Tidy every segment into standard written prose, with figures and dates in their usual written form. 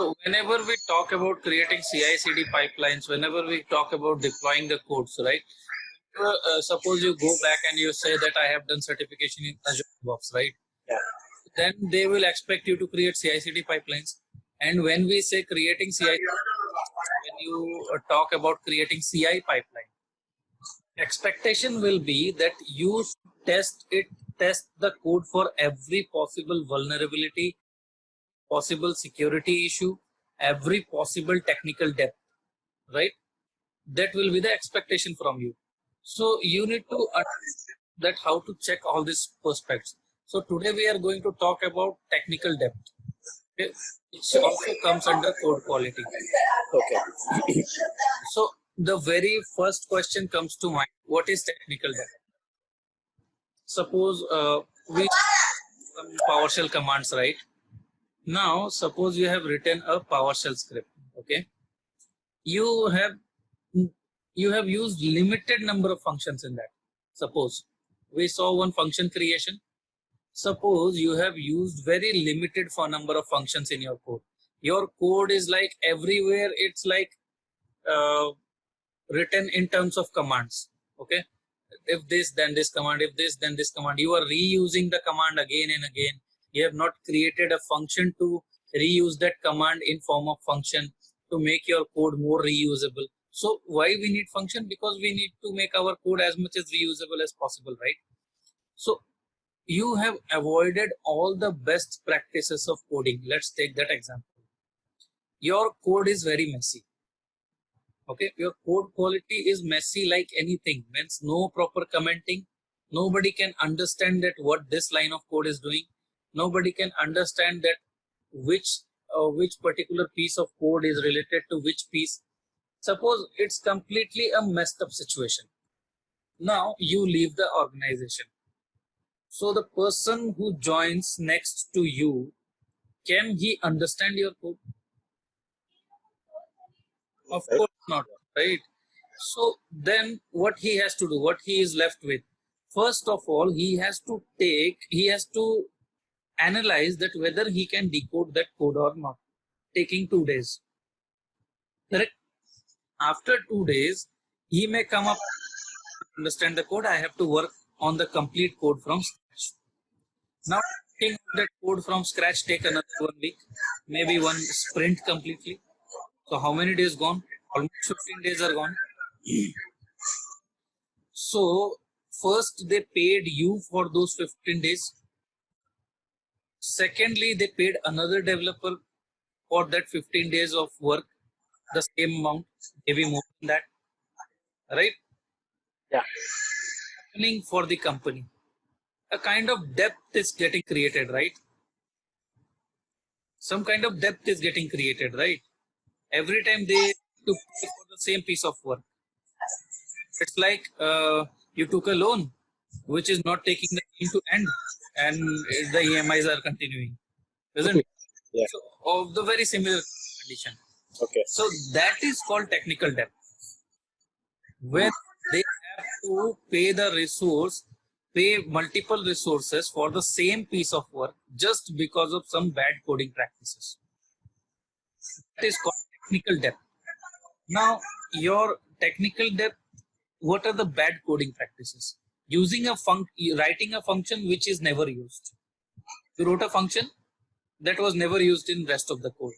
So whenever we talk about creating CI/CD pipelines, whenever we talk about deploying the codes, right? Suppose you go back and you say that I have done certification in Azure DevOps, right? Yeah. Then they will expect you to create CI/CD pipelines. And when we say creating CI, when you talk about creating CI pipeline, expectation will be that you test the code for every possible vulnerability, possible security issue, every possible technical depth, right? That will be the expectation from you. So you need to understand that how to check all these perspectives. So today we are going to talk about technical depth, okay, which also comes under code quality. Okay. So the very first question comes to mind: what is technical depth? Suppose we some PowerShell commands, right? Now suppose you have written a PowerShell script, okay? You have used limited number of functions in that. Suppose we saw one function creation. Suppose you have used very limited for number of functions in your code. Your code is like everywhere, it's like written in terms of commands, okay? If this then this command, if this then this command, you are reusing the command again and again. You have not created a function to reuse that command in form of function to make your code more reusable. So why we need function? Because we need to make our code as much as reusable as possible, right? So you have avoided all the best practices of coding. Let's take that example. Your code is very messy. Okay, your code quality is messy like anything. Means no proper commenting. Nobody can understand that what this line of code is doing. Nobody can understand that which particular piece of code is related to which piece. Suppose it's completely a messed up situation. Now you leave the organization. So the person who joins next to you, can he understand your code? Of course not, right? So then what he has to do, what he is left with, first of all, he has to analyze that whether he can decode that code or not, taking 2 days. Correct? After 2 days, he may come up, understand the code, I have to work on the complete code from scratch. Now, taking that code from scratch take another 1 week, maybe one sprint completely. So how many days gone? Almost 15 days are gone. So first they paid you for those 15 days. Secondly, they paid another developer for that 15 days of work, the same amount, maybe more than that, right? Yeah. Happening for the company. A kind of depth is getting created, right? Some kind of depth is getting created, right? Every time they to pay for the same piece of work. It's like you took a loan which is not taking the time to end, and the EMIs are continuing, isn't it? Yeah. So of the very similar condition. Okay. So that is called technical depth, where they have to pay multiple resources for the same piece of work just because of some bad coding practices. That is called technical depth. Now, your technical depth, what are the bad coding practices? Writing a function which is never used. You wrote a function that was never used in rest of the code.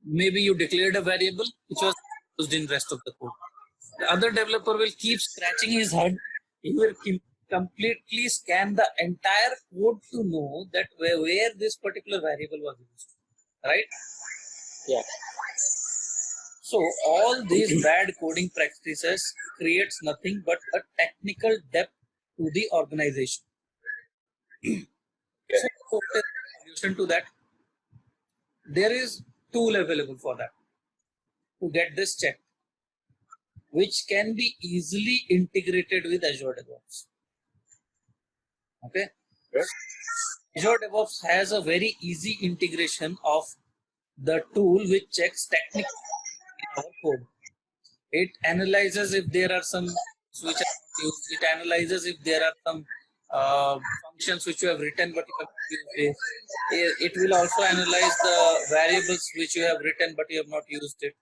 Maybe you declared a variable which was used in rest of the code. The other developer will keep scratching his head. He will completely scan the entire code to know that where this particular variable was used, right? Yeah. So all these bad coding practices creates nothing but a technical depth to the organization. So what is the solution to that? There is tool available for that to get this checked, which can be easily integrated with Azure DevOps. Okay. Yes. Azure DevOps has a very easy integration of the tool which checks technical in our code. It analyzes if there are some which are not used. It analyzes if there are some functions which you have written but you have not used it. It will also analyze the variables which you have written but you have not used it.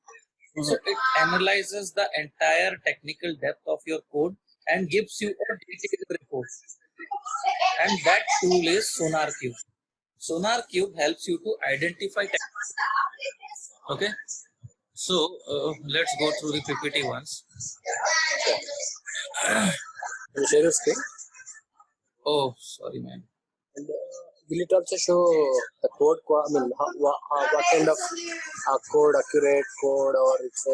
So it analyzes the entire technical depth of your code and gives you a detailed report. And that tool is SonarQube. SonarQube helps you to identify. Okay. So let's go through the PPT once. Can you share your screen? Oh, sorry, man. And will it also show the code? I mean, what kind of code, accurate code, or it's a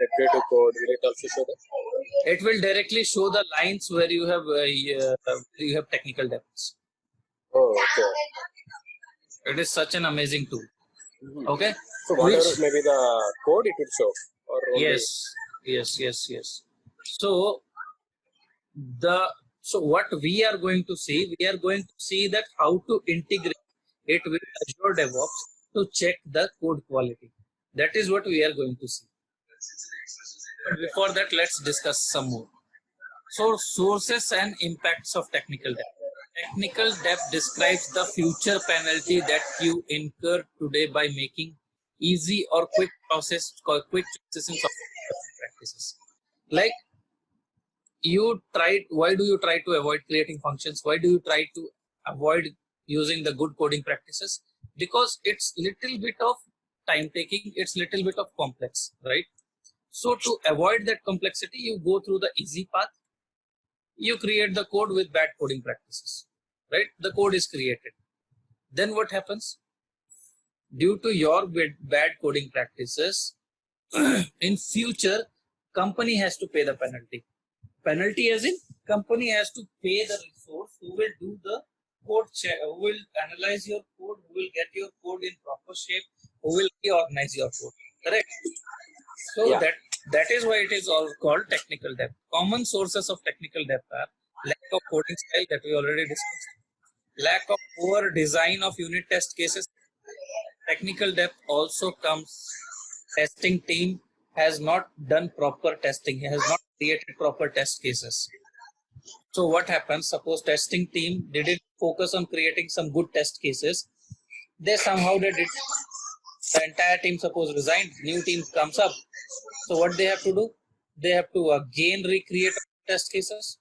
repetitive code? Will it also show that? It will directly show the lines where you have technical depths. Oh, okay. It is such an amazing tool. Okay. So whatever maybe the code it will show. Or only... Yes. So what we are going to see, that how to integrate it with Azure DevOps to check the code quality. That is what we are going to see. But before that, let's discuss some more. So sources and impacts of technical debt. Technical debt describes the future penalty that you incur today by making easy or quick choices in software practices. Like why do you try to avoid creating functions? Why do you try to avoid using the good coding practices? Because it's little bit of time taking, it's little bit of complex, right? So to avoid that complexity, you go through the easy path. You create the code with bad coding practices, right? The code is created. Then what happens? Due to your bad coding practices, in future, company has to pay the penalty. Penalty as in company has to pay the resource who will do the code check, who will analyze your code, who will get your code in proper shape, who will reorganize your code. Correct? So yeah. that is why it is all called technical debt. Common sources of technical debt are lack of coding style that we already discussed, lack of poor design of unit test cases. Technical debt also comes testing team has not done proper testing, has not created proper test cases. So what happens? Suppose testing team didn't focus on creating some good test cases. They somehow did it. The entire team suppose resigned, new team comes up. So what they have to do? They have to again recreate test cases.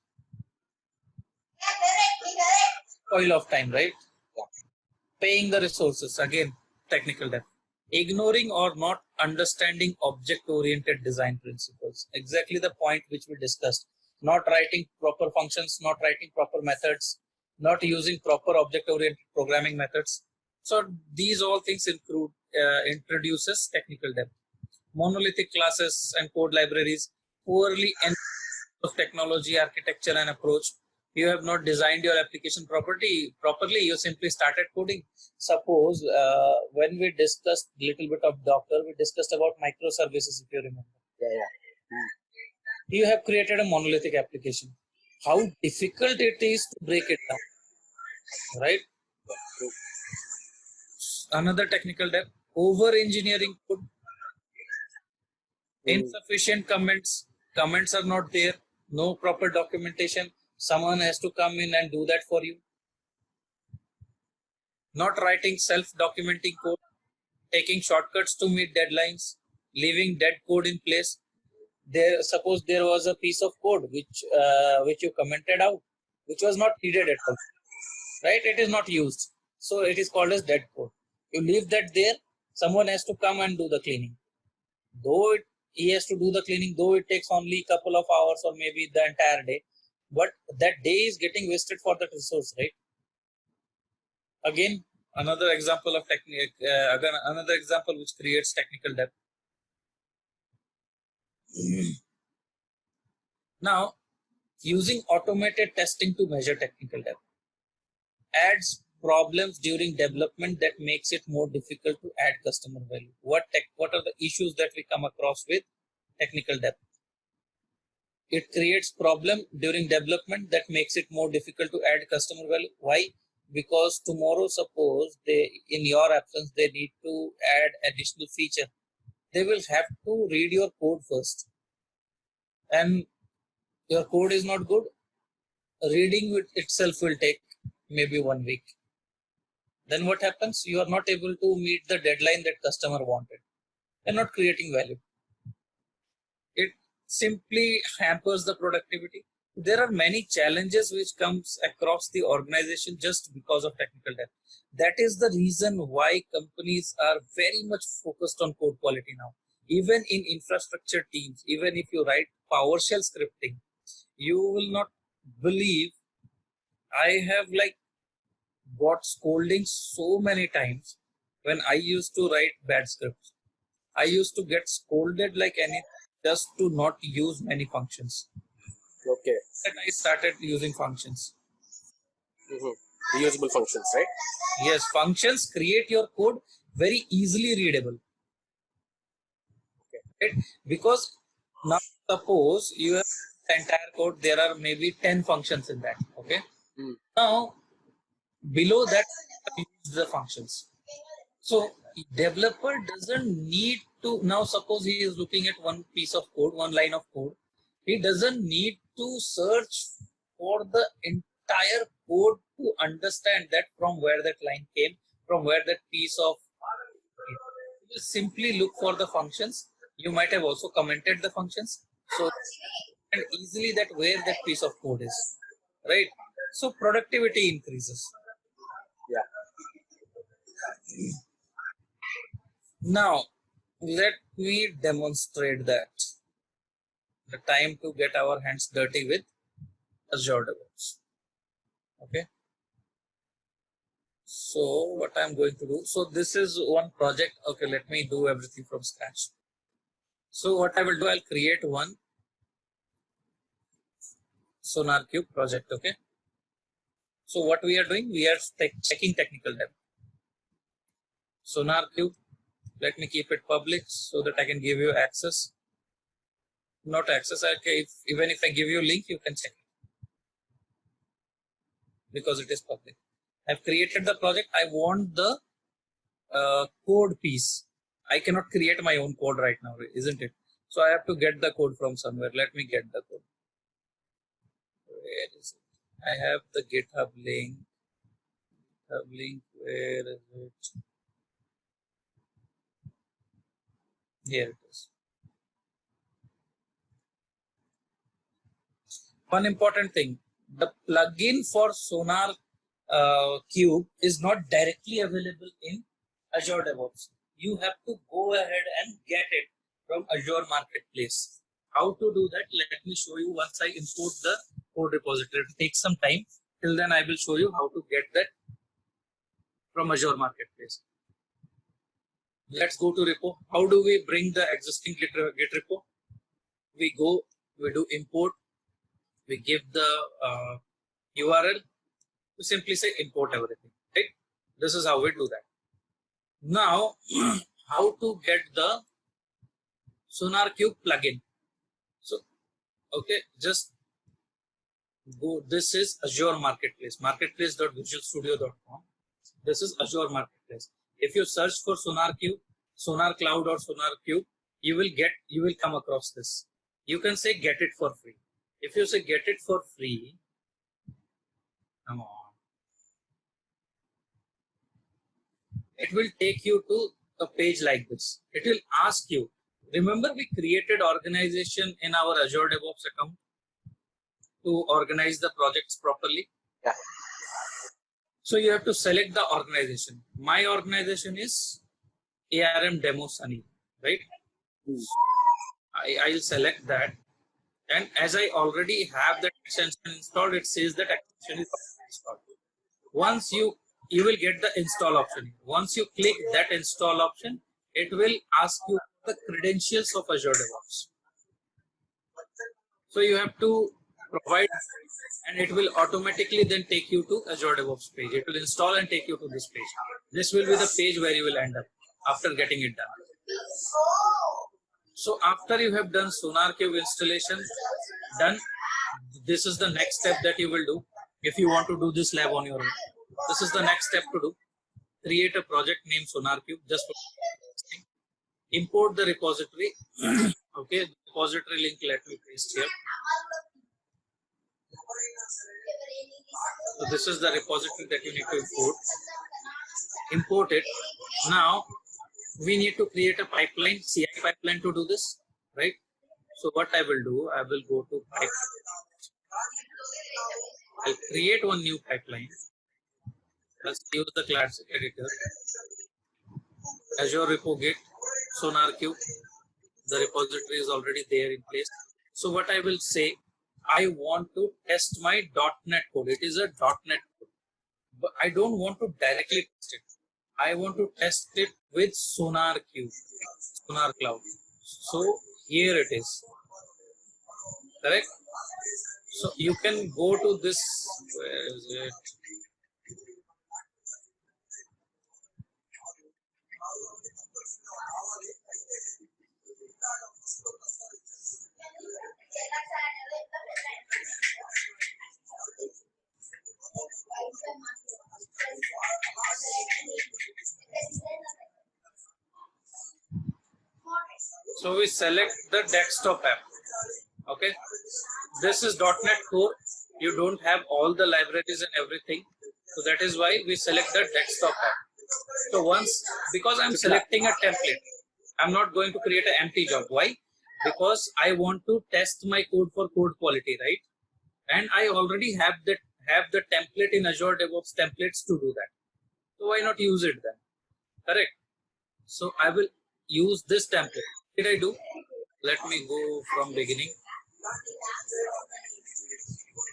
Spoil of time, right? Paying the resources, again, technical debt. Ignoring or not understanding object-oriented design principles. Exactly the point which we discussed. Not writing proper functions, not writing proper methods, not using proper object-oriented programming methods. So these all things introduces technical debt. Monolithic classes and code libraries, poorly of technology, architecture and approach. You have not designed your application properly, you simply started coding. Suppose when we discussed little bit of Docker, we discussed about microservices, if you remember. You have created a monolithic application. How difficult it is to break it down, right? Another technical debt, over engineering code, insufficient comments are not there, no proper documentation. Someone has to come in and do that for you. Not writing self-documenting code, taking shortcuts to meet deadlines, leaving dead code in place. Suppose there was a piece of code which you commented out, which was not needed at all, right? It is not used, so it is called as dead code. You leave that there, someone has to come and do the cleaning. Though he has to do the cleaning, though it takes only a couple of hours or maybe the entire day, but that day is getting wasted for that resource, right? Again, another example of another example which creates technical debt. Now, using automated testing to measure technical debt adds problems during development that makes it more difficult to add customer value. What are the issues that we come across with technical debt? It creates problem during development that makes it more difficult to add customer value. Why? Because tomorrow, suppose in your absence, they need to add additional feature. They will have to read your code first. And your code is not good. reading it itself will take maybe 1 week. Then what happens? You are not able to meet the deadline that customer wanted. You're not creating value. It simply hampers the productivity. There are many challenges which comes across the organization just because of technical debt. That is the reason why companies are very much focused on code quality now. Even in infrastructure teams, even if you write PowerShell scripting, you will not believe, I have like got scolding so many times when I used to write bad scripts. I used to get scolded like anything just to not use many functions. Okay. And I started using functions. Reusable functions, right? Yes, functions create your code very easily readable. Right? Because now suppose you have the entire code, there are maybe 10 functions in that. Okay. Now below that use the functions. So developer doesn't need to, now suppose he is looking at one piece of code, one line of code. He doesn't need to search for the entire code to understand that from where that line came, from where that piece of, you will simply look for the functions. You might have also commented the functions. So and easily that where that piece of code is, right? So productivity increases. Yeah. Now, let me demonstrate that. The time to get our hands dirty with Azure DevOps. Okay. So what I'm going to do, so this is one project. Okay, let me do everything from scratch. So what I will do, I'll create one SonarQube project. Okay. So what we are doing, we are checking technical debt. SonarQube, let me keep it public so that I can give you access. Not access, okay, even if I give you a link, you can check it because it is public. I've created the project. I want the code piece. I cannot create my own code right now, isn't it? So I have to get the code from somewhere. Let me get the code. Where is it? I have the GitHub link. Where is it? Here it is. One important thing, the plugin for Sonar Cube is not directly available in Azure DevOps. You have to go ahead and get it from Azure Marketplace. How to do that? Let me show you once I import the code repository. It takes some time. Till then, I will show you how to get that from Azure Marketplace. Let's go to repo. How do we bring the existing Git repo? We do import. We give the URL. We simply say import everything. Right? This is how we do that. Now, how to get the SonarQube plugin? So, okay, just go. This is Azure Marketplace, marketplace.visualstudio.com. This is Azure Marketplace. If you search for SonarQube, Sonar Cloud or SonarQube, you will come across this. You can say get it for free. If you say get it for free, come on. It will take you to a page like this. It will ask you, remember we created organization in our Azure DevOps account to organize the projects properly? Yeah. So you have to select the organization. My organization is ARM Demo Sunny, right? I'll select that. And as I already have that extension installed, it says that extension is installed. Once you will get the install option. Once you click that install option, it will ask you the credentials of Azure DevOps. So you have to provide, and it will automatically then take you to Azure DevOps page. It will install and take you to this page. This will be the page where you will end up after getting it done. So after you have done SonarQube installation, done, this is the next step that you will do. If you want to do this lab on your own, this is the next step to do. Create a project named SonarQube. Just import the repository. Okay, the repository link let me paste here. So this is the repository that you need to import it. Now we need to create a pipeline, CI pipeline to do this, right? So what I will do, I will go to pipeline. I'll create one new pipeline. Let's use the classic editor. Azure Repo Git, SonarQube. The repository is already there in place. So what I will say, I want to test my .NET code. It is a .NET code, but I don't want to directly test it. I want to test it with SonarQube, Sonar Cloud. So here it is, correct? So you can go to this, where is it? So we select the desktop app. Okay, this is .NET Core. You don't have all the libraries and everything, so that is why we select the desktop app. So once, because I'm selecting a template, I'm not going to create an empty job. Why? Because I want to test my code for code quality, right? And I already have the template in Azure DevOps templates to do that. So why not use it then? Correct. So I will use this template. What did I do? Let me go from beginning.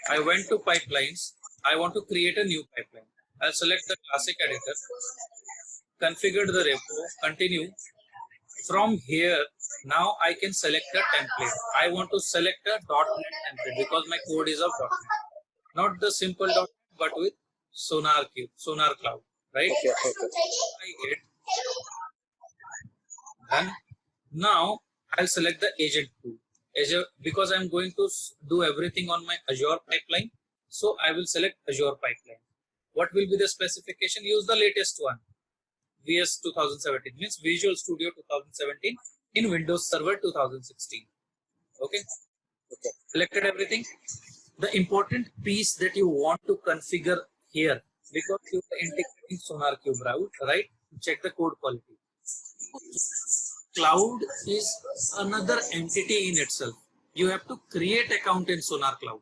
I went to pipelines. I want to create a new pipeline. I'll select the classic editor, configure the repo, continue. From here, now I can select a template. I want to select a .NET template because my code is of .NET. Not the simple .NET, but with SonarQube, Sonar Cloud, right? Okay. I hit done. Now I'll select the agent tool. Azure, because I'm going to do everything on my Azure pipeline. So I will select Azure pipeline. What will be the specification? Use the latest one. VS 2017 means Visual Studio 2017 in Windows Server 2016. Okay. Selected everything. The important piece that you want to configure here, because you are integrating SonarQube route, right? Check the code quality. Cloud is another entity in itself. You have to create account in Sonar Cloud.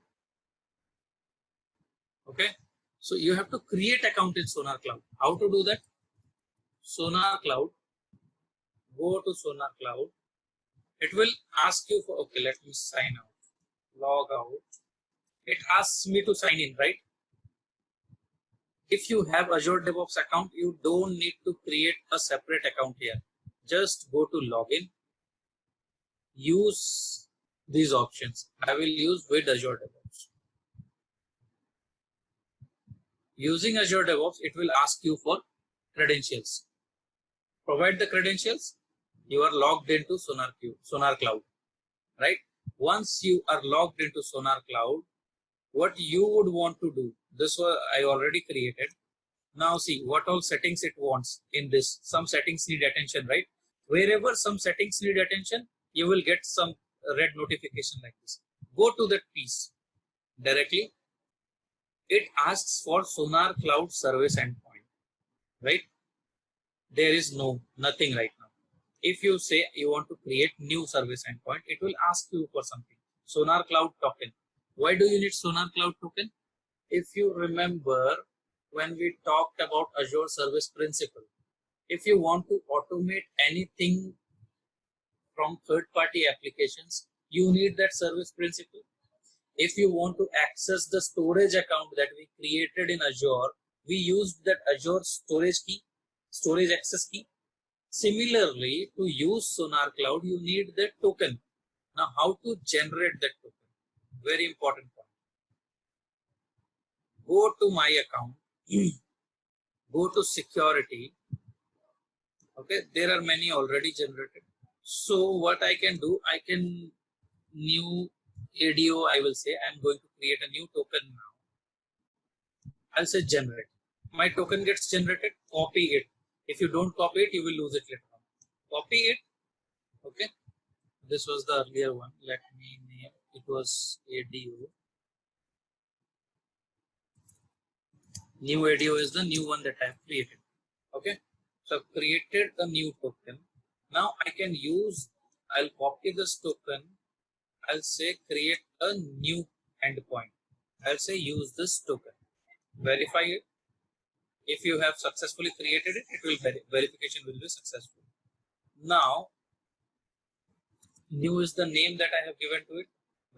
Okay. So you have to create account in Sonar Cloud. How to do that? Sonar Cloud. Go to Sonar Cloud. It will ask you for, okay, let me sign out. Log out. It asks me to sign in, right? If you have Azure DevOps account, you don't need to create a separate account here. Just go to login. Use these options. I will use with Azure DevOps. Using Azure DevOps, it will ask you for credentials. Provide the credentials. You are logged into Sonar Cloud, right? Once you are logged into Sonar Cloud, what you would want to do, this was I already created. Now see what all settings it wants in this. Some settings need attention, right? Wherever some settings need attention, you will get some red notification like this. Go to that piece directly. It asks for Sonar Cloud Service Endpoint, right? There is nothing right now. If you say you want to create new service endpoint, it will ask you for something. Sonar Cloud Token. Why do you need Sonar Cloud Token? If you remember when we talked about Azure Service Principal, if you want to automate anything from third-party applications, you need that service principal. If you want to access the storage account that we created in Azure, we used that Azure storage key, storage access key. Similarly, to use Sonar Cloud, you need that token. Now, how to generate that token? Very important point. Go to my account, go to security. Okay, there are many already generated. So what I can do, I can new ADO, I will say, I'm going to create a new token now. I'll say generate. My token gets generated, copy it. If you don't copy it, you will lose it later on. Copy it. Okay. This was the earlier one. Let me name it was ADO. New ADO is the new one that I have created. Okay, so I've created a new token. Now I can use, I'll copy this token. I'll say create a new endpoint. I'll say use this token. Verify it. If you have successfully created it, it will verification will be successful. Now, new is the name that I have given to it.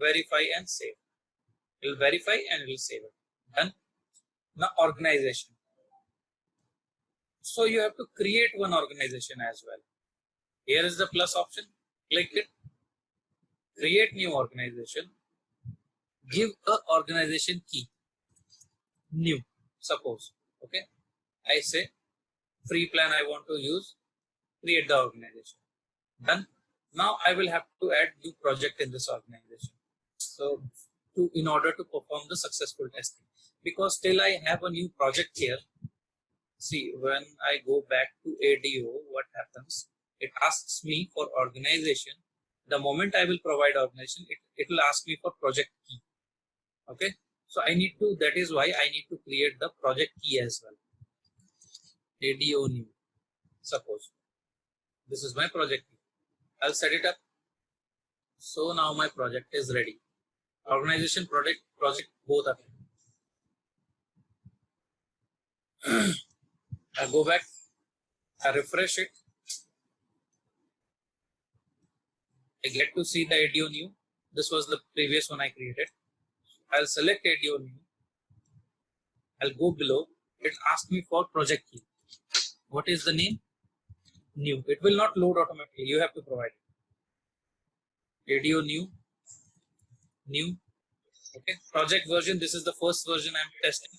Verify and save. It will verify and it will save it. Done. Now, organization. So you have to create one organization as well. Here is the plus option. Click it. Create new organization. Give a organization key. New. Suppose. Okay. I say free plan I want to use. Create the organization. Done. Now I will have to add new project in this organization. So in order to perform the successful testing, because still I have a new project here. See, when I go back to ADO, what happens? It asks me for organization. The moment I will provide organization, it will ask me for project key. Okay. So I need to, that is why I need to create the project key as well. ADO new. Suppose this is my project key. I'll set it up. So now my project is ready. Organization, project both are ready. I go back, I refresh it. I get to see the ADO new. This was the previous one I created. I'll select ADO new. I'll go below. It asks me for project key. What is the name? New. It will not load automatically. You have to provide it. ADO new. New. Okay. Project version. This is the first version I'm testing.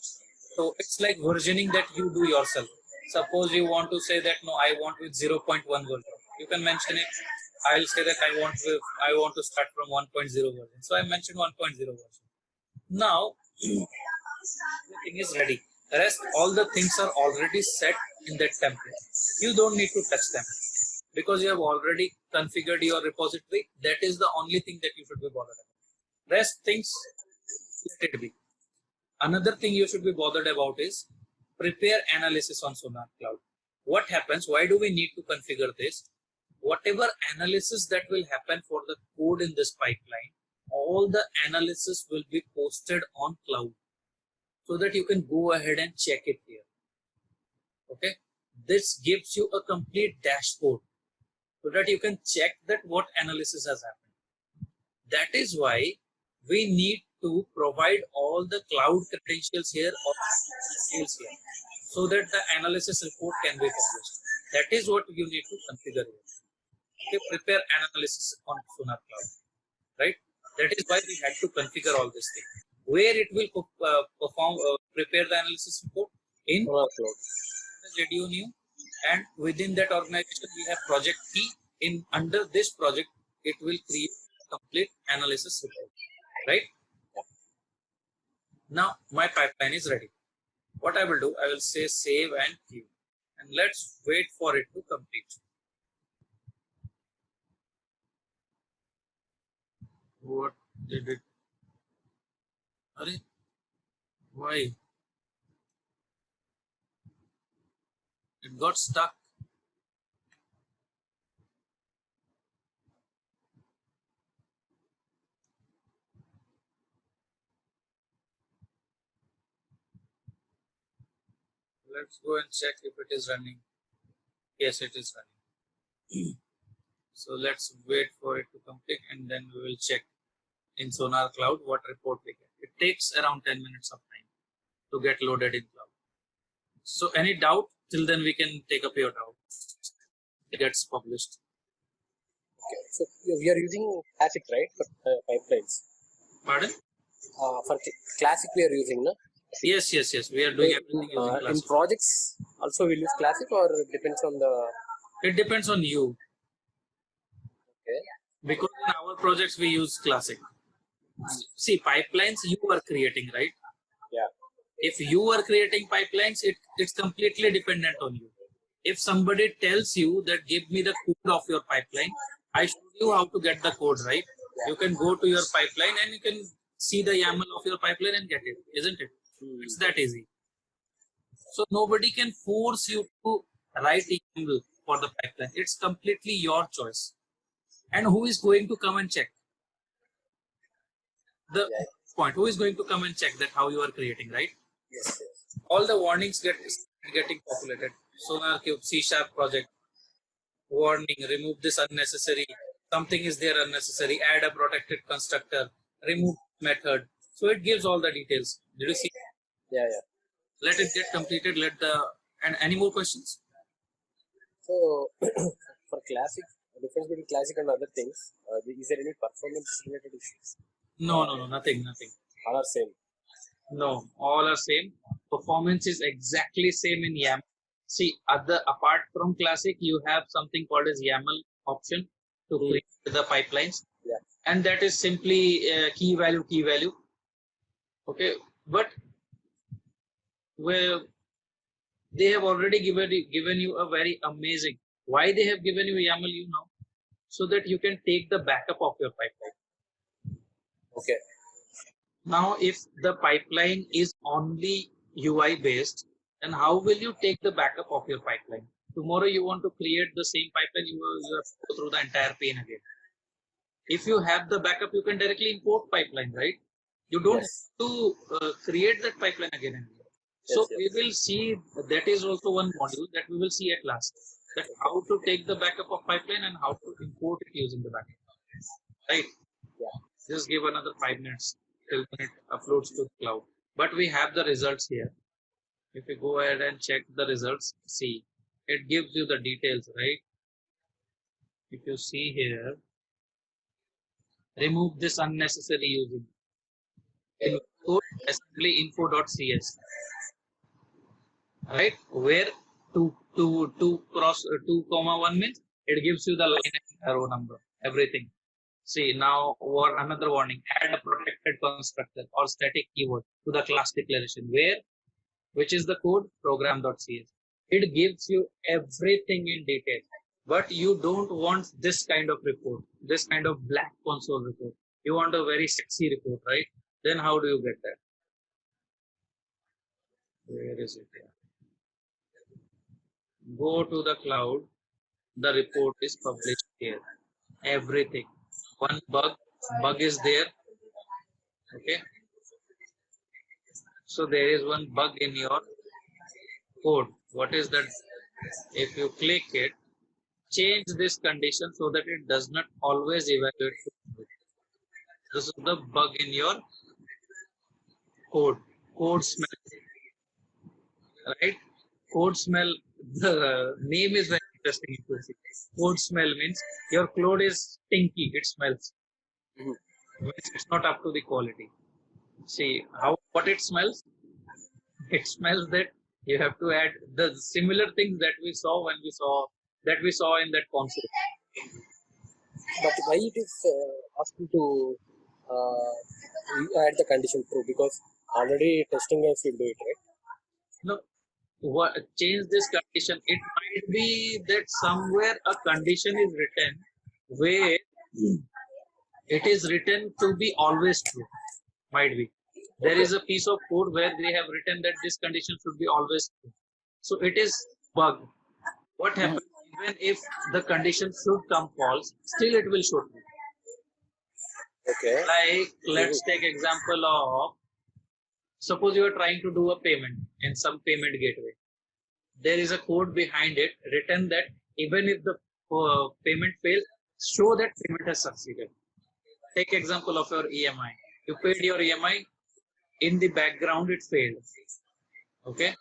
So it's like versioning that you do yourself. Suppose you want to say that no, I want with 0.1 version. You can mention it. I'll say that I want to start from 1.0 version. So I mentioned 1.0 version. Now everything is ready. The rest, all the things are already set in that template. You don't need to touch them because you have already configured your repository. That is the only thing that you should be bothered about. Rest things, let it be. Another thing you should be bothered about is prepare analysis on Sonar Cloud. What happens? Why do we need to configure this? Whatever analysis that will happen for the code in this pipeline, all the analysis will be posted on cloud so that you can go ahead and check it here. Okay. This gives you a complete dashboard so that you can check that what analysis has happened. That is why we need to provide all the cloud credentials here or details here so that the analysis report can be published. That is what you need to configure here. Okay, prepare analysis on Sonar Cloud, right? That is why we had to configure all this thing. Where it will prepare the analysis report in ADO new, and within that organization we have project key. In under this project, it will create complete analysis report, right? Now my pipeline is ready. What I will do, I will say save and queue, and let's wait for it to complete. What did it? Why? It got stuck. Let's go and check if it is running. Yes, it is running. So let's wait for it to complete and then we will check in Sonar Cloud what report we get. It takes around 10 minutes of time to get loaded in cloud. So any doubt, till then we can take up your doubt. It gets published. Okay, so we are using Classic, right, for pipelines? Pardon? For Classic we are using, no? Yes, we are doing everything using Classic. In projects also we'll use Classic, or it depends on the... It depends on you. Okay. Because in our projects we use Classic. See, pipelines you are creating, right? Yeah. If you are creating pipelines, it's completely dependent on you. If somebody tells you that give me the code of your pipeline, I show you how to get the code, right? Yeah. You can go to your pipeline and you can see the YAML of your pipeline and get it, isn't it? It's that easy. So nobody can force you to write YAML for the pipeline. It's completely your choice. And who is going to come and check? The Yeah. point. Who is going to come and check that how you are creating, right? Yes. Yes. All the warnings getting populated. SonarQube, C# project, warning, remove this unnecessary, something is there unnecessary, add a protected constructor, remove method. So it gives all the details. Did you see? Yeah. Yeah. Let it get completed. And any more questions? So for classic, difference between classic and other things, is there any performance related issues? No, nothing. All are same. No, all are same. Performance is exactly same in YAML. See, apart from classic, you have something called as YAML option to create the pipelines. Yeah. And that is simply key value. Okay, but where they have already given you a very amazing. Why they have given you YAML, you know, so that you can take the backup of your pipeline. Okay. Now, if the pipeline is only UI based, then how will you take the backup of your pipeline? Tomorrow you want to create the same pipeline, you have to go through the entire pain again. If you have the backup, you can directly import pipeline, right? You don't have to create that pipeline again and again. So we will see, that is also one module that we will see at last, that how to take the backup of pipeline and how to import it using the backup, right? Yeah. Just give another 5 minutes till it uploads to the cloud. But we have the results here. If you go ahead and check the results, see, it gives you the details, right? If you see here, remove this unnecessary using in code assembly info.cs, right? Where 2 comma 1 means it gives you the line and row number, everything. See, now another warning, add a protected constructor or static keyword to the class declaration, which is the code program.cs. It gives you everything in detail, but you don't want this kind of report, this kind of black console report. You want a very sexy report, right? Then how do you get that? Where is it here? Go to the cloud. The report is published here. Everything. One bug is there. Okay. So there is one bug in your code. What is that? If you click it, change this condition so that it does not always evaluate. This is the bug in your code. Code smell, right? Code smell. The name is very interesting. Code smell means your code is stinky. It smells. It's not up to the quality. See what it smells. It smells that you have to add the similar things that we saw in that console. But why it is asking to add the condition true? Because already testing guys will do it, right? No, change this condition. It might be that somewhere a condition is written where it is written to be always true. Might be. There is a piece of code where they have written that this condition should be always true. So it is bug. What happens even if the condition should come false, still it will show true. Okay. Like, let's take example of, suppose you are trying to do a payment in some payment gateway. There is a code behind it written that even if the payment fails, show that payment has succeeded. Take example of your EMI. You paid your EMI, in the background it failed. Okay.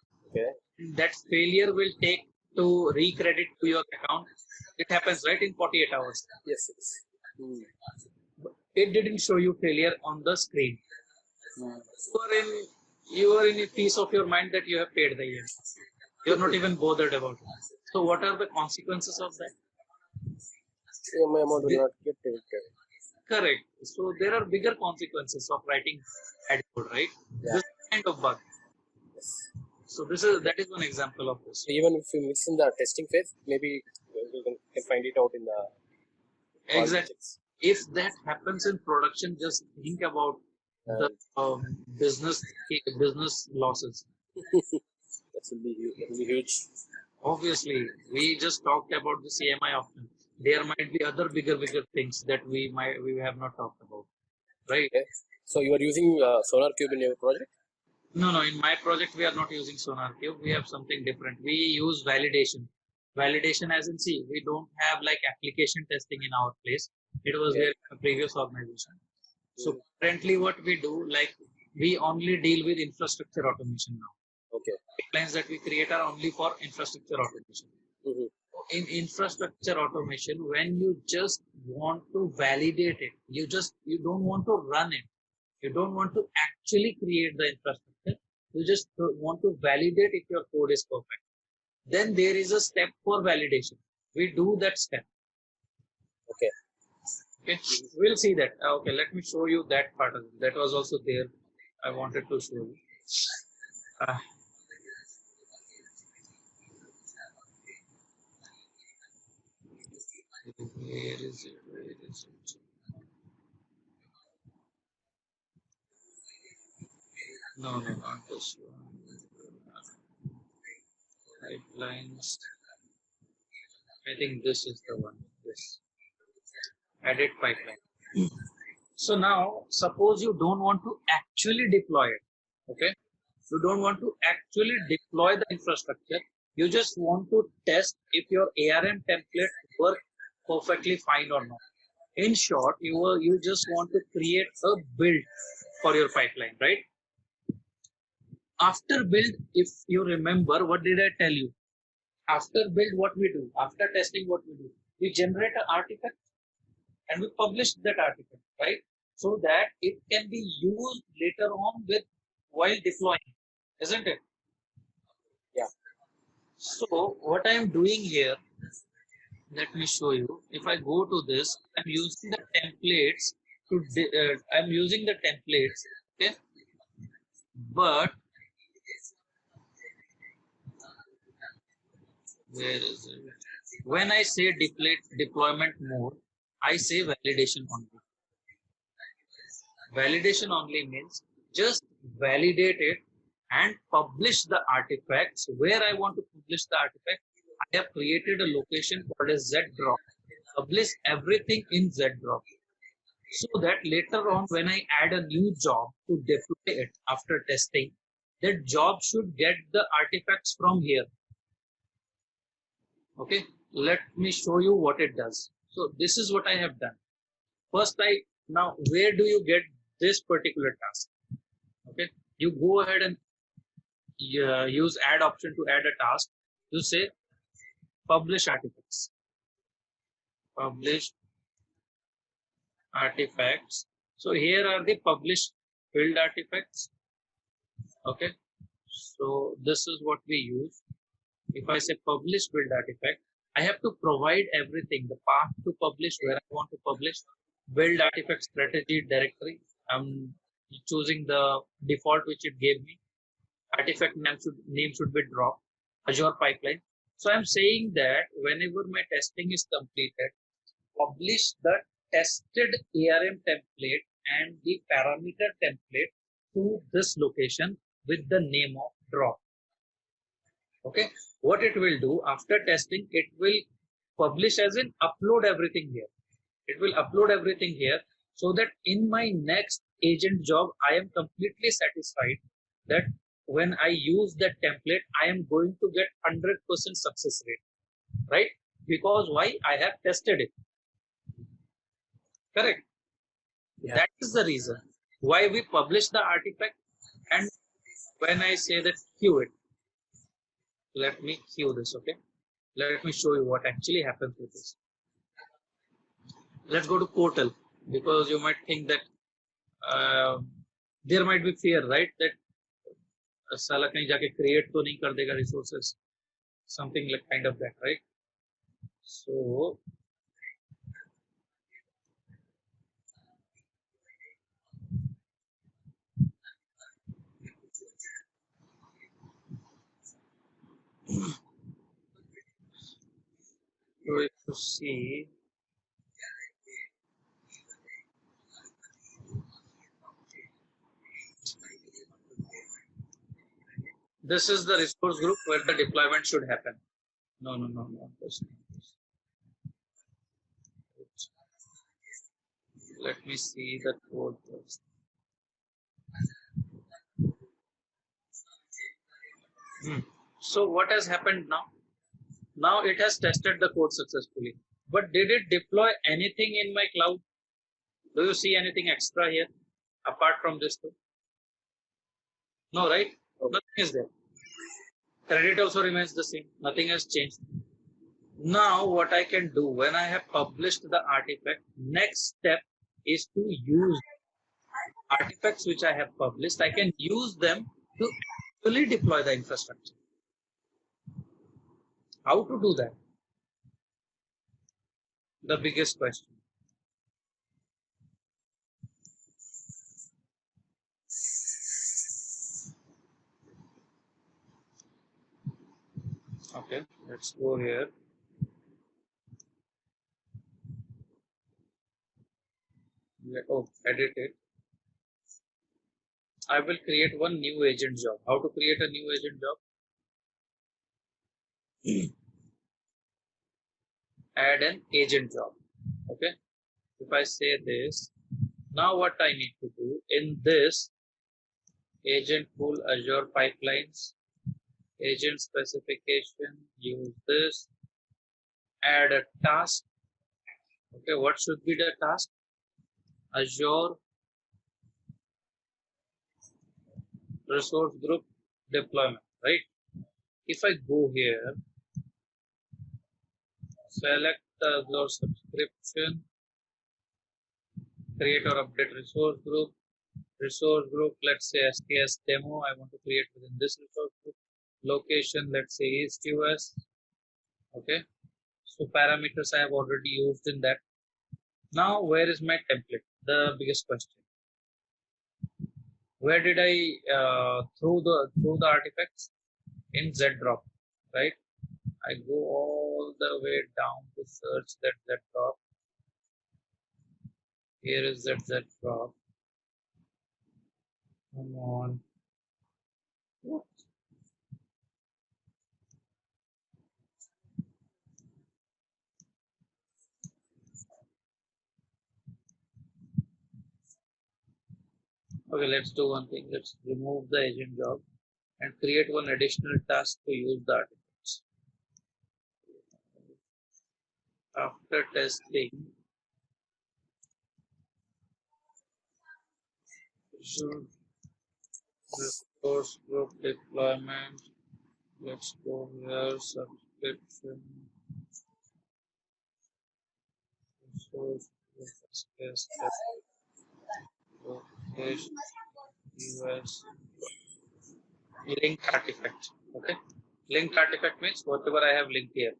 That failure will take to recredit to your account. It happens right in 48 hours. Yes. It didn't show you failure on the screen. You are in a piece of your mind that you have paid the EMI. You're not even bothered about it. So what are the consequences of that? EMI amount will not get deducted. Correct. So there are bigger consequences of writing bad code, right? Yeah. This kind of bug. Yes. So that is one example of this. So even if you miss in the testing phase, maybe we can find it out in the exactly. If that happens in production, just think about the business losses. That will be huge. Obviously, we just talked about the CMI option. There might be other bigger things that we have not talked about, right? Okay. So you are using SonarQube in your project? No, no. In my project, we are not using SonarQube. We have something different. We use validation. Validation, as in, see, we don't have like application testing in our place. It was there in the previous organization. So currently, what we do, like, we only deal with infrastructure automation now. Okay. Pipelines that we create are only for infrastructure automation. In infrastructure automation, when you just want to validate it, you don't want to run it. You don't want to actually create the infrastructure. You just want to validate if your code is perfect. Then there is a step for validation. We do that step. Okay. Okay. We'll see that. Okay. Let me show you that part of it. That was also there. I wanted to show you. Where is it? Where is it? No, not this one. Pipelines. I think this is the one. This edit pipeline. So now, suppose you don't want to actually deploy it. Okay, you don't want to actually deploy the infrastructure. You just want to test if your ARM template work perfectly fine or not. In short, you just want to create a build for your pipeline, right? After build, if you remember, what did I tell you? After build, what we do? After testing, what we do? We generate an artifact and we publish that artifact, right? So that it can be used later on with while deploying, isn't it? Yeah. So what I am doing here, let me show you. If I go to this, I'm using the templates I'm using the templates, okay? But where is it? When I say deployment mode, I say validation only. Validation only means just validate it and publish the artifacts. Where I want to publish the artifact, I have created a location called as zdrop. Publish everything in zdrop. So that later on, when I add a new job to deploy it after testing, that job should get the artifacts from here. Okay, let me show you what it does. So this is what I have done. First, now where do you get this particular task? Okay, you go ahead and use add option to add a task. You say publish artifacts. Publish artifacts. So here are the published build artifacts. Okay, so this is what we use. If I say publish build artifact, I have to provide everything, the path to publish, where I want to publish, build artifact strategy directory. I'm choosing the default which it gave me. Artifact name should be drop, Azure pipeline. So I'm saying that whenever my testing is completed, publish the tested ARM template and the parameter template to this location with the name of drop. Okay, what it will do after testing, it will publish as in upload everything here. It will upload everything here so that in my next agent job, I am completely satisfied that when I use that template, I am going to get 100% success rate, right? Because why? I have tested it. Correct. Yeah. That is the reason why we publish the artifact. And when I say that queue it, let me queue this, okay? Let me show you what actually happens with this. Let's go to portal, because you might think that there might be fear, right? That साला कहीं जाके create तो नहीं कर देगा resources, something like kind of that, right? So if you see, This is the resource group where the deployment should happen. No. That's not this. Let me see the code first. So what has happened now? Now it has tested the code successfully. But did it deploy anything in my cloud? Do you see anything extra here apart from this two? No, right? Nothing is there. Credit also remains the same. Nothing has changed. Now what I can do when I have published the artifact, next step is to use artifacts which I have published. I can use them to actually deploy the infrastructure. How to do that? The biggest question. Okay, let's go here. Edit it. I will create one new agent job. How to create a new agent job? Add an agent job. Okay. If I say this, now what I need to do in this agent pool Azure pipelines, agent specification, use this, add a task. Okay, what should be the task? Azure resource group deployment, right? If I go here, select the Azure subscription, create or update resource group, let's say STS demo, I want to create within this resource group, location, let's say East US, okay. So parameters I have already used in that. Now where is my template? The biggest question. Where did I throw the artifacts? In ZDrop, right? I go all the way down to search that ZDrop. Here is that ZDrop. Come on. What? Okay, let's do one thing. Let's remove the agent job and create one additional task to use the artifacts. After testing, resource group deployment. Let's go here, subscription, resource group, location, US, linked artifact. Okay, linked artifact means whatever I have linked here.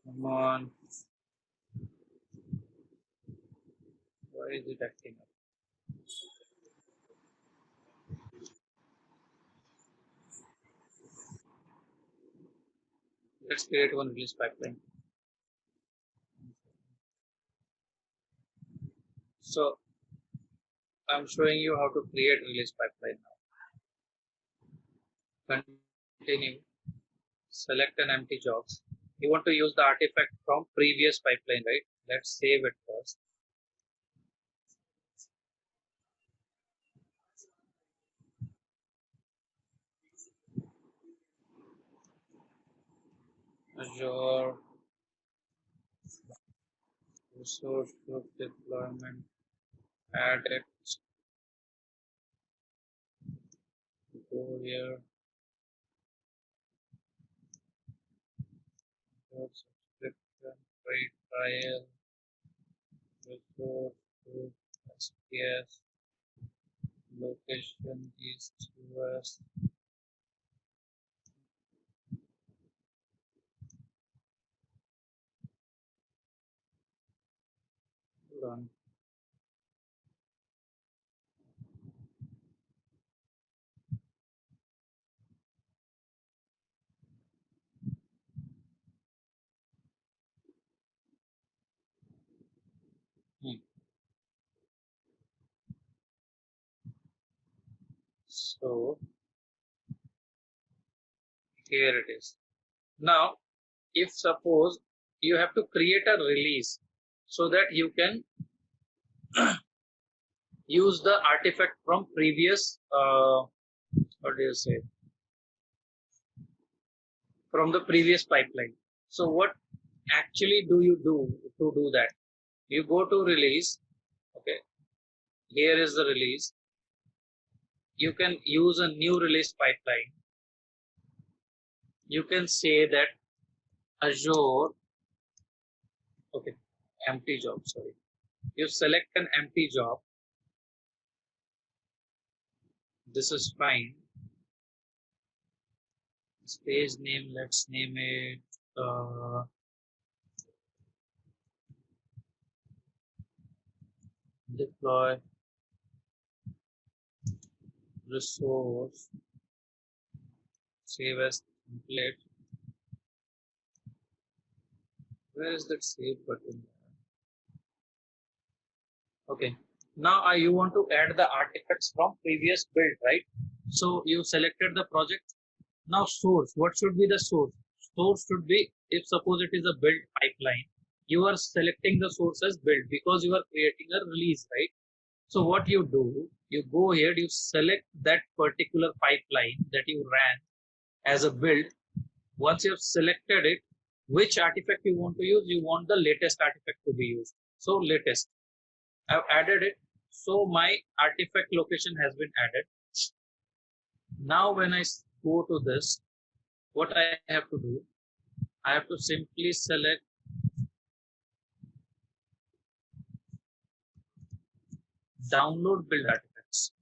Come on. Why is it acting up? Let's create one release pipeline. So I'm showing you how to create release pipeline now. Continue. Select an empty job. You want to use the artifact from previous pipeline, right? Let's save it first. Azure resource group deployment, add it, go here, subscription, free trial, resource group, SPS, location East US. run. Hmm. So here it is. Now, if suppose you have to create a release so that you can use the artifact from previous, what do you say, from the previous pipeline. So what actually do you do to do that? You go to release. Okay, here is the release. You can use a new release pipeline. You can say that Azure, okay, empty job, sorry. You select an empty job. This is fine. Page name, let's name it deploy resource, save as template. Where is that save button? Okay, now you want to add the artifacts from previous build, right? So you selected the project. Now source, what should be the source? Source should be, if suppose it is a build pipeline, you are selecting the source as build because you are creating a release, right? So what you do, you go here, you select that particular pipeline that you ran as a build. Once you have selected it, which artifact you want to use, you want the latest artifact to be used. So latest, I've added it. So my artifact location has been added. Now when I go to this, what I have to do, I have to simply select download build artifacts.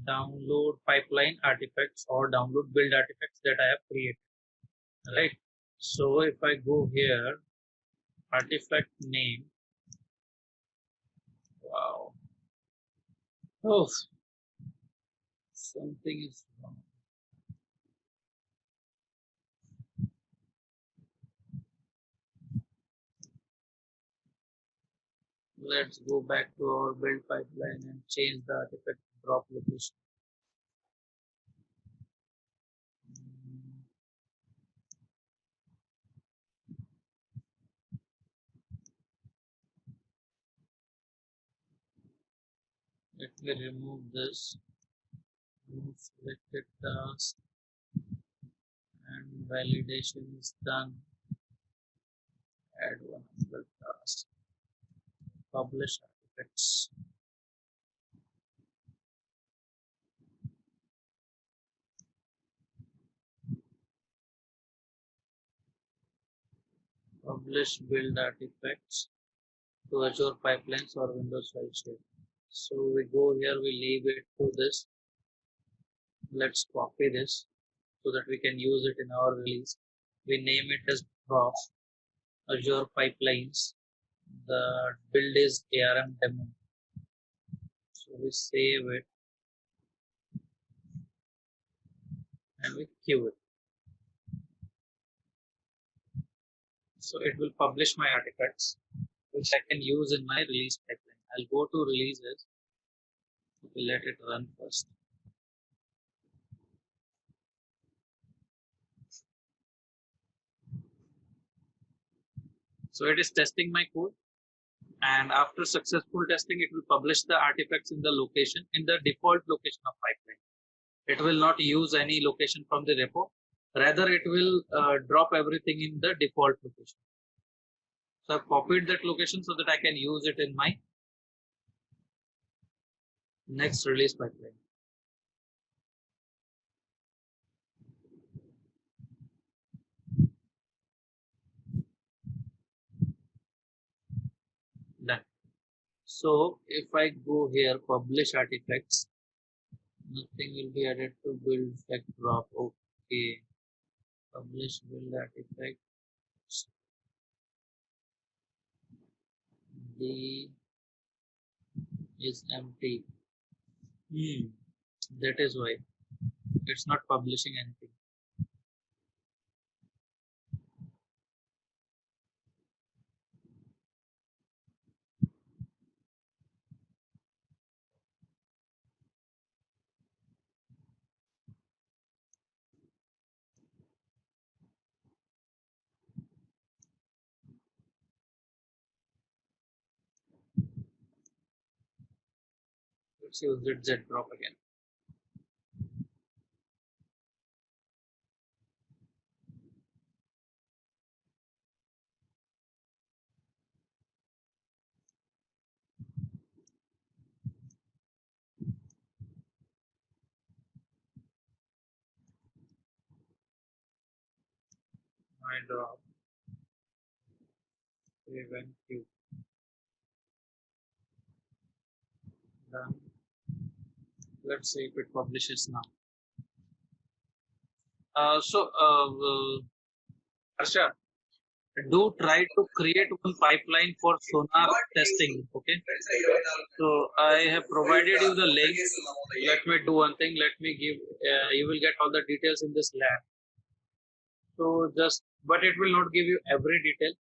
Download pipeline artifacts or download build artifacts that I have created. Right. So if I go here, artifact name. Wow. Oh, something is wrong. Let's go back to our build pipeline and change the artifact drop location. Let me remove this. Remove selected task and validation is done. Add one other task. Publish artifacts. Publish build artifacts to Azure Pipelines or Windows File Share. So we go here, we leave it to this. Let's copy this so that we can use it in our release. We name it as drop Azure Pipelines. The build is ARM demo. So we save it and we queue it. So it will publish my artifacts, which I can use in my release pipeline. I'll go to releases. We'll let it run first. So it is testing my code, and after successful testing, it will publish the artifacts in the location, in the default location of pipeline. It will not use any location from the repo. Rather, it will drop everything in the default location. So I've copied that location so that I can use it in my next release pipeline. Done. So if I go here, publish artifacts, nothing will be added to build fact drop. Okay. Publish build artifact. D is empty. That is why it's not publishing anything. Let's use that Z drop again. My drop. Event queue. Done. Let's see if it publishes now. Harsha, do try to create one pipeline for sonar testing. Okay. So I have provided you the link. Let me do one thing. Let me give. You will get all the details in this lab. So but it will not give you every detail.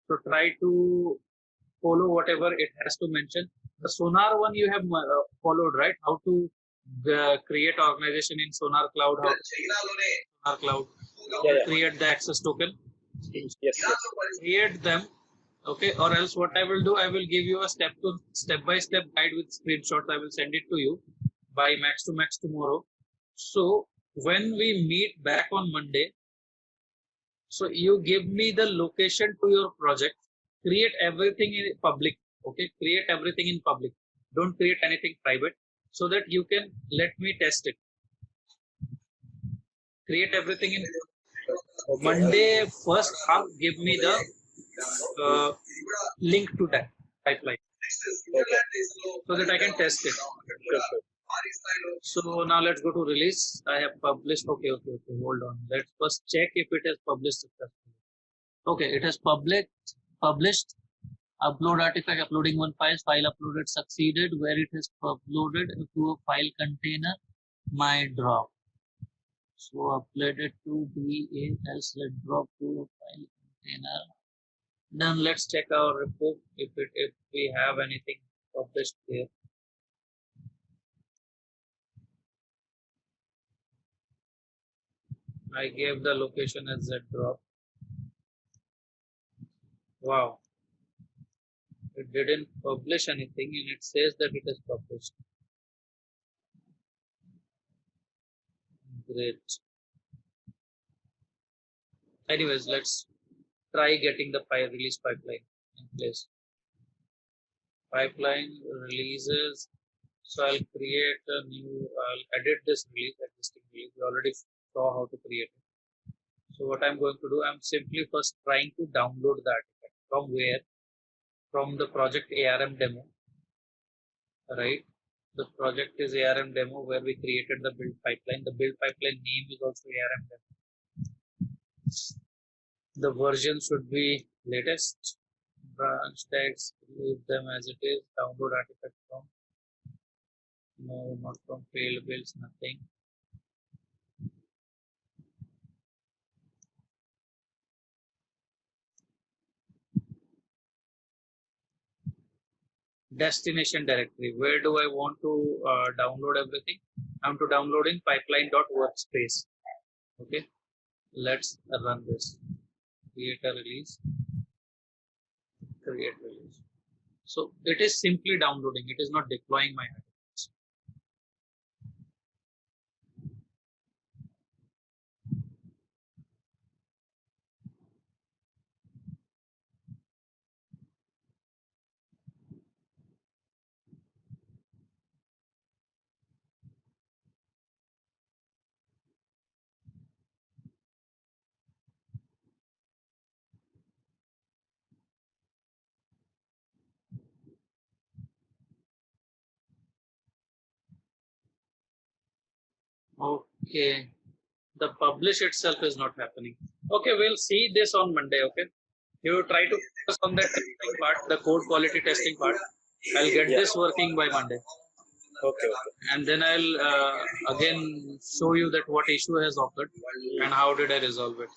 So try to follow whatever it has to mention. The Sonar one you have followed, right? How to create organization in Sonar Cloud, how Sonar Cloud, create the access token. Yes. Create them, okay? Or else what I will do, I will give you a step-by-step guide with screenshots. I will send it to you by max to max tomorrow. So when we meet back on Monday, so you give me the location to your project, create everything in public, okay? Create everything in public. Don't create anything private so that you can let me test it. Create everything in Monday first half, give me the link to that pipeline so that I can test it. So now let's go to release. I have published. Okay. Hold on. Let's first check if it has published successfully. Okay, it has published. Upload artifact, uploading one file uploaded succeeded, where it has uploaded to a file container, my drop. So uploaded to DAS, let drop to a file container. Then let's check our report if we have anything published there. I gave the location as Z drop. Wow. It didn't publish anything and it says that it is published. Great. Anyways, let's try getting the file release pipeline in place. Pipeline releases. So I'll create a new, I'll edit this release, existing release. We already saw how to create it. So what I'm going to do, I'm simply first trying to download the artifact. From where? From the project ARM demo, right? The project is ARM demo where we created the build pipeline. The build pipeline name is also ARM demo. The version should be latest. Branch tags, leave them as it is. Download artifact from. No, not from failed builds, nothing. Destination directory. Where do I want to download everything? I'm to download in pipeline.workspace. Okay, let's run this. Create a release. Create release. So it is simply downloading. It is not deploying my artifacts. Okay, the publish itself is not happening. Okay, we'll see this on Monday. Okay, You try to focus on that testing part, the code quality testing part. I'll get Yeah. this working by Monday, Okay. Okay. and then I'll again show you that what issue has occurred and how did I resolve it.